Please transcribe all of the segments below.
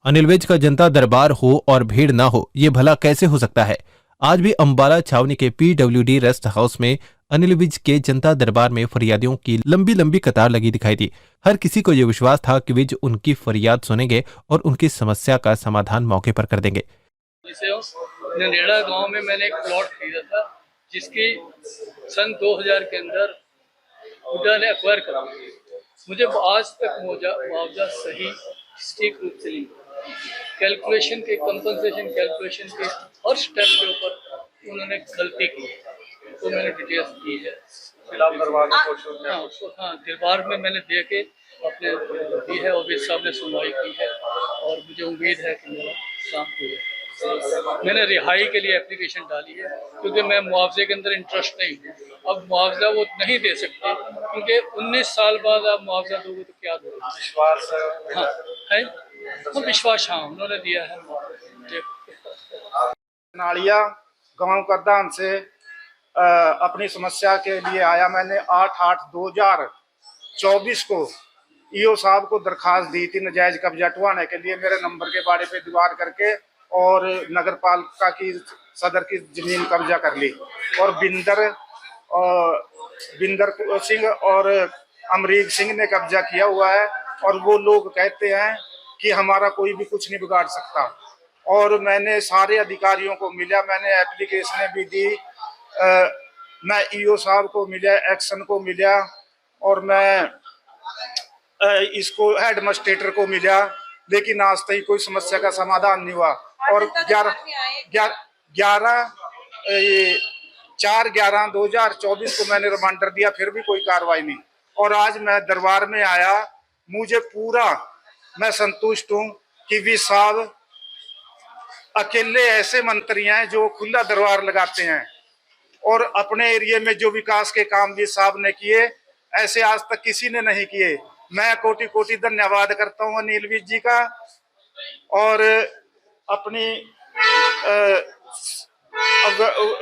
अनिल विज का जनता दरबार हो और भीड़ ना हो, ये भला कैसे हो सकता है। आज भी अंबाला छावनी के PWD रेस्ट हाउस में अनिल विज के जनता दरबार में फरियादियों की लंबी लंबी कतार लगी दिखाई दी। हर किसी को ये विश्वास था कि विज उनकी फरियाद सुनेंगे और उनकी समस्या का समाधान मौके पर कर देंगे। नंदेड़ा गांव में मैंने एक प्लॉट खरीदा था जिसकी सन 2000 के अंदर हुड्डा ने एक्वायर करा। मुझे आज तक मुआवजा सही सटीक रूप से नहीं, कैलकुलेशन के कंपनसेशन कैलकुलेशन के हर स्टेप के ऊपर उन्होंने गलती की, तो मैंने डिटेल्स दी है। दरबार में मैंने दे के अपने दी है और साहब ने सुनवाई की है और मुझे उम्मीद है कि मेरा काम हो जाए। मैंने रिहाई के लिए एप्लीकेशन डाली है क्योंकि मैं मुआवजे के अंदर इंटरेस्ट नहीं हूँ। अब मुआवजा वो नहीं दे सकते क्योंकि 19 साल बाद आप मुआवजा दोगे तो क्या दोगे। विश्वास है तो विश्वास हाँ उन्होंने दिया है। नालिया गांव करदान से अपनी समस्या के लिए आया। मैंने 8/8/2024 को ईओ साहब को दरखास्त दी थी नजायज कब्जा हटवाने के लिए, मेरे नंबर के बाड़े पे दीवार करके और नगर पालिका की सदर की जमीन कब्जा कर ली और बिंदर सिंह और अमरीक सिंह ने कब्जा किया हुआ है और वो लोग कहते हैं कि हमारा कोई भी कुछ नहीं बिगाड़ सकता। और मैंने सारे अधिकारियों को मिला, मैंने एप्लीकेशनें भी दी, मैं ईओ साहब को मिला, एक्शन को मिला और मैं इसको हेड मजिस्ट्रेटर को मिला, लेकिन आज तक कोई समस्या का समाधान नहीं हुआ। और 4/11/2024 को मैंने रिमांडर दिया, फिर भी कोई कार्रवाई नहीं। और आज मैं दरबार में आया, मुझे पूरा मैं संतुष्ट हूँ कि वी साहब अकेले ऐसे मंत्री हैं जो खुला दरबार लगाते हैं और अपने एरिया में जो विकास के काम भी साहब ने किए ऐसे आज तक किसी ने नहीं किए। मैं कोटि कोटि धन्यवाद करता हूँ अनिल विज जी का और अपनी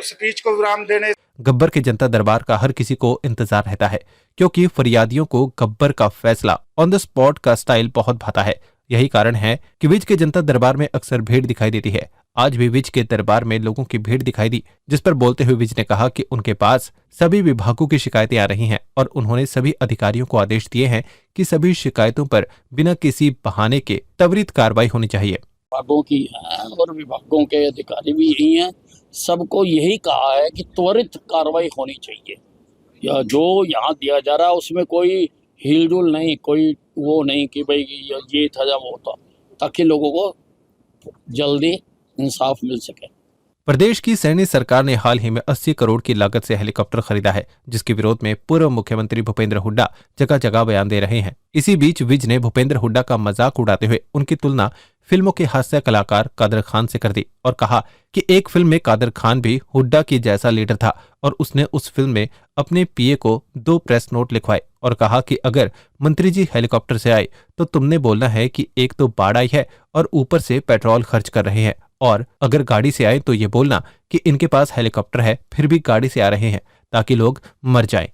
स्पीच को विराम देने। गब्बर के जनता दरबार का हर किसी को इंतजार रहता है क्योंकि फरियादियों को गब्बर का फैसला ऑन द स्पॉट का स्टाइल बहुत भाता है। यही कारण है कि विज के जनता दरबार में अक्सर भीड़ दिखाई देती है। आज भी विज के दरबार में लोगों की भीड़ दिखाई दी, जिस पर बोलते हुए विज ने कहा कि उनके पास सभी विभागों की शिकायतें आ रही हैं और उन्होंने सभी अधिकारियों को आदेश दिए हैं कि सभी शिकायतों पर बिना किसी बहाने के त्वरित कार्रवाई होनी चाहिए। विभागों की है और विभागों के अधिकारी भी यही हैं, सबको यही कहा है कि त्वरित कार्रवाई होनी चाहिए। या जो यहाँ दिया जा रहा है उसमें कोई हिलडुल नहीं, कोई वो नहीं कि भाई ये था या वो था, ताकि लोगों को जल्दी इंसाफ मिल सके। प्रदेश की सैनी सरकार ने हाल ही में 80 करोड़ की लागत से हेलीकॉप्टर खरीदा है, जिसके विरोध में पूर्व मुख्यमंत्री भूपेंद्र हुड्डा जगह जगह बयान दे रहे हैं। इसी बीच विज ने भूपेंद्र हुड्डा का मजाक उड़ाते हुए उनकी तुलना फिल्मों के हास्य कलाकार कादर खान से कर दी और कहा कि एक फिल्म में कादर खान भी हुड्डा की जैसा लीडर था और उसने उस फिल्म में अपने पीए को 2 प्रेस नोट लिखवाए और कहा कि अगर मंत्री जी हेलीकॉप्टर से आए तो तुमने बोलना है कि एक तो बाढ़ आई है और ऊपर से पेट्रोल खर्च कर रहे हैं, और अगर गाड़ी से आए तो ये बोलना कि इनके पास हेलीकॉप्टर है फिर भी गाड़ी से आ रहे हैं ताकि लोग मर जाएं।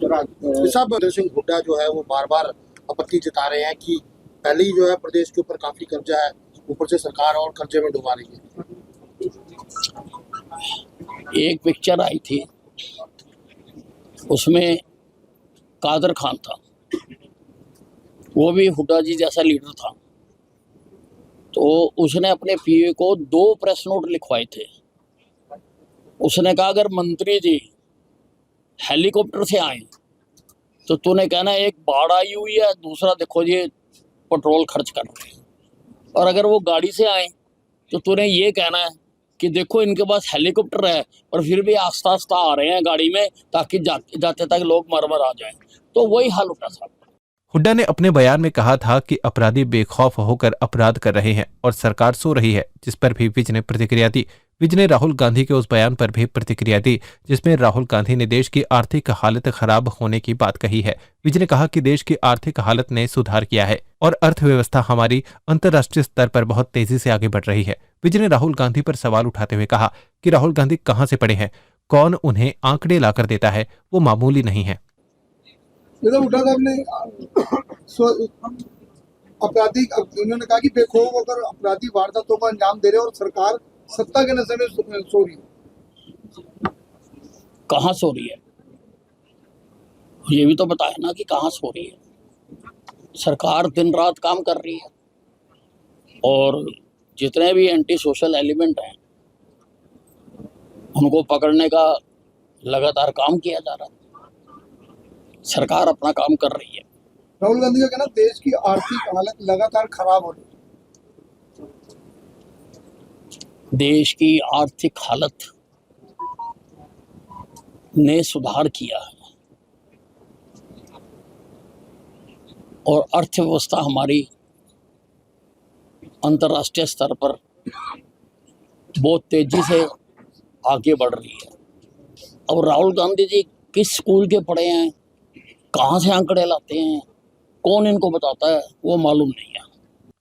भूपेंद्र सिंह हुड्डा जो है वो बार बार आपत्ति जता रहे हैं कि पहले ही जो है प्रदेश के ऊपर काफी कर्जा है, ऊपर से सरकार और कर्जे में डुबा रही है। एक पिक्चर आई थी उसमें कादर खान था, वो भी हुड्डा जी जैसा लीडर था, तो उसने अपने पीए को 2 प्रेस नोट लिखवाए थे। उसने कहा अगर मंत्री जी हेलीकॉप्टर से आए तो तूने कहना एक बाढ़ आई हुई है, दूसरा देखो ये पेट्रोल खर्च कर रहे हैं, और अगर वो गाड़ी से आए तो तूने ये कहना है कि देखो इनके पास हेलीकॉप्टर है और फिर भी आस्ता आस्ता आ रहे हैं गाड़ी में ताकि जाते तक लोग मर आ जाएं। तो वही हाल उठा साहब। हुड्डा ने अपने बयान में कहा था कि अपराधी बेखौफ होकर अपराध कर रहे हैं और सरकार सो रही है, जिस पर भी विज ने प्रतिक्रिया दी। विज ने राहुल गांधी के उस बयान पर भी प्रतिक्रिया दी जिसमें राहुल गांधी ने देश की आर्थिक हालत खराब होने की बात कही है। विज ने कहा कि देश की आर्थिक हालत ने सुधार किया है और अर्थव्यवस्था हमारी अंतर्राष्ट्रीय स्तर पर बहुत तेजी से आगे बढ़ रही है। विज ने राहुल गांधी पर सवाल उठाते हुए कहा कि राहुल गांधी कहां से पढ़े हैं, कौन उन्हें आंकड़े लाकर देता है, वो मामूली नहीं है। हुड्डा साहब ने अपराधी, उन्होंने कहा कि बेखौफ अगर अपराधी वारदातों को अंजाम दे रहे हैं और सरकार सत्ता के नशे में सो रही है। कहाँ सो रही है, ये भी तो बताए ना कि कहाँ सो रही है। सरकार दिन रात काम कर रही है और जितने भी एंटी सोशल एलिमेंट हैं उनको पकड़ने का लगातार काम किया जा रहा है। सरकार अपना काम कर रही है। राहुल गांधी का कहना, देश की आर्थिक हालत लगातार खराब हो रही है। देश की आर्थिक हालत ने सुधार किया है और अर्थव्यवस्था हमारी अंतर्राष्ट्रीय स्तर पर बहुत तेजी से आगे बढ़ रही है। और राहुल गांधी जी किस स्कूल के पढ़े हैं, कहाँ से आंकड़े लाते हैं, कौन इनको बताता है, वो मालूम नहीं है।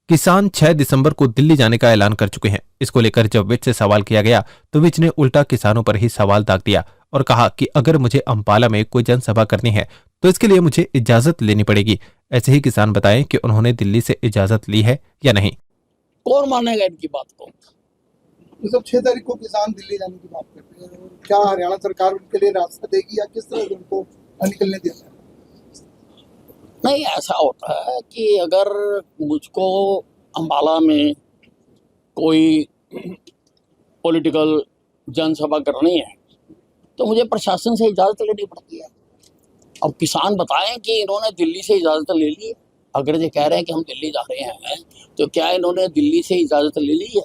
किसान 6 दिसंबर को दिल्ली जाने का ऐलान कर चुके हैं। इसको लेकर जब विज से सवाल किया गया तो विज ने उल्टा किसानों पर ही सवाल दाग दिया और कहा कि अगर मुझे अंबाला में कोई जनसभा करनी है तो इसके लिए मुझे इजाजत लेनी पड़ेगी। ऐसे ही किसान बताएं कि उन्होंने दिल्ली से इजाजत ली है या नहीं। कौन मानेगा इनकी बात को? ये सब 6 तारीख को किसान दिल्ली जाने की बात करते हैं, और क्या हरियाणा सरकार उनके लिए रास्ता देगी या किस तरह से उनको निकलने देता है? नहीं, ऐसा होता है कि अगर मुझको अंबाला में कोई पॉलिटिकल जनसभा करनी है तो मुझे प्रशासन से इजाज़त लेनी पड़ती है। अब किसान बताएं कि इन्होंने दिल्ली से इजाज़त ले ली है। अगर ये कह रहे हैं कि हम दिल्ली जा रहे हैं तो क्या इन्होंने दिल्ली से इजाज़त ले ली है?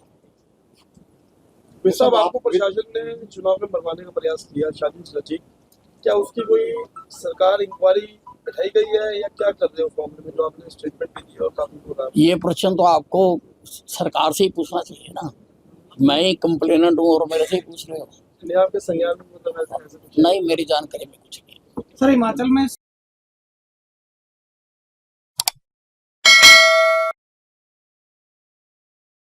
साहब, आपको प्रशासन ने चुनाव में मरवाने का प्रयास किया, शादी रची, क्या उसकी कोई सरकार इंक्वायरी बैठाई गई है या क्या कर रहे हो? मामले में जो आपने स्टेटमेंट भी दिया और काफी बोला, ये प्रश्न तो आपको सरकार से ही पूछना चाहिए ना। मैं ही कंप्लेनेंट हूँ और मेरे से ही पूछ रहे हो। आपके संज्ञान में मतलब ऐसा कुछ? नहीं, मेरी जानकारी में कुछ नहीं। सर, हिमाचल में